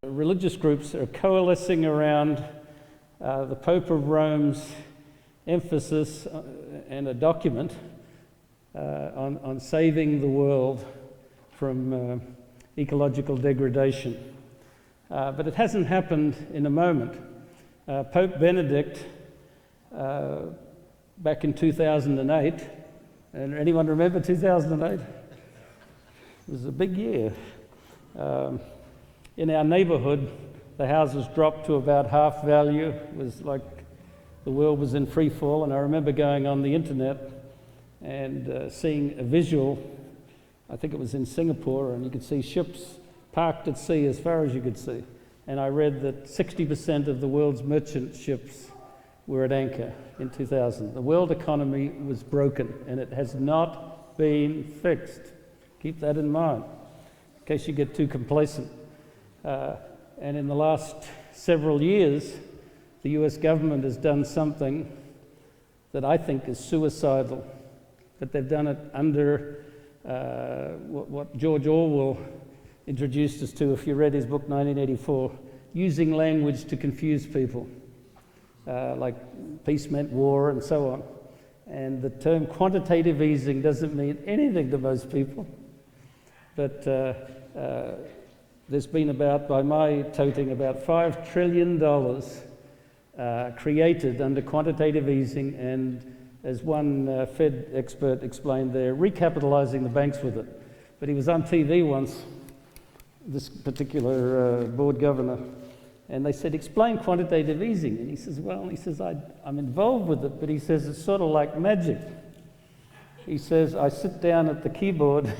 religious groups are coalescing around the Pope of Rome's emphasis and a document on saving the world from ecological degradation. But it hasn't happened in a moment. Pope Benedict, back in 2008, and anyone remember 2008? It was a big year. In our neighbourhood, the houses dropped to about half value. It was like the world was in free fall, and I remember going on the internet and seeing a visual. I think it was in Singapore, and you could see ships parked at sea as far as you could see. And I read that 60% of the world's merchant ships were at anchor in 2000. The world economy was broken, and it has not been fixed. Keep that in mind, in case you get too complacent. And in the last several years, the US government has done something that I think is suicidal, but they've done it under what George Orwell introduced us to, if you read his book 1984, using language to confuse people, like peace meant war and so on. And the term quantitative easing doesn't mean anything to most people, but there's been about, by my toting, about $5 trillion created under quantitative easing, and as one Fed expert explained, they're recapitalizing the banks with it. But he was on TV once, this particular board governor, and they said, explain quantitative easing. And he says, well, I'm involved with it, but he says, it's sort of like magic. He says, I sit down at the keyboard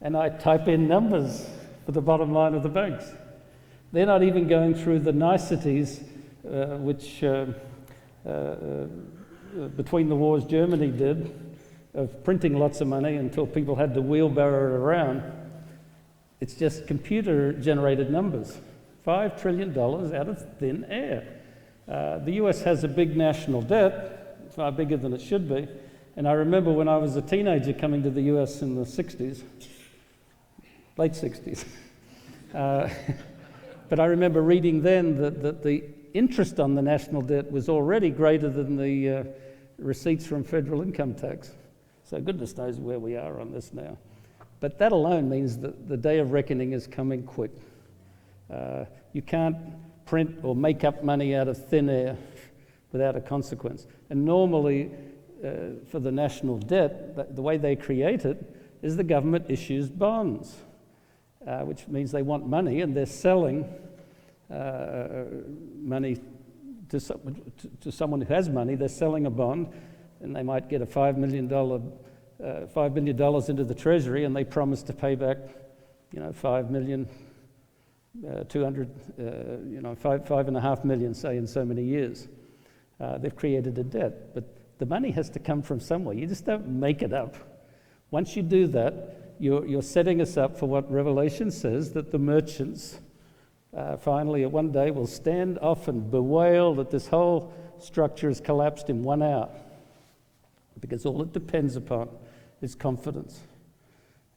and I type in numbers for the bottom line of the banks. They're not even going through the niceties which between the wars Germany did, of printing lots of money until people had to wheelbarrow it around. It's just computer-generated numbers. $5 trillion out of thin air. The US has a big national debt, far bigger than it should be. And I remember when I was a teenager coming to the US in the 60s, late 60s. But I remember reading then that the interest on the national debt was already greater than the receipts from federal income tax. So goodness knows where we are on this now. But that alone means that the day of reckoning is coming quick. You can't print or make up money out of thin air without a consequence. And normally, for the national debt, the way they create it is the government issues bonds, which means they want money, and they're selling money to someone who has money. They're selling a bond, and they might get a $5 million into the Treasury, and they promise to pay back, $5 million, 5.5 million, say, in so many years. They've created a debt, but the money has to come from somewhere. You just don't make it up. Once you do that, you're setting us up for what Revelation says, that the merchants finally one day will stand off and bewail that this whole structure has collapsed in 1 hour, because all it depends upon is confidence.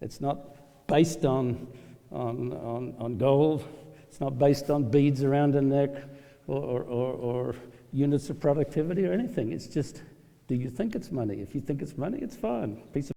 It's not based on gold. It's not based on beads around a neck or units of productivity or anything. It's just, do you think it's money? If you think it's money, it's fine. Piece of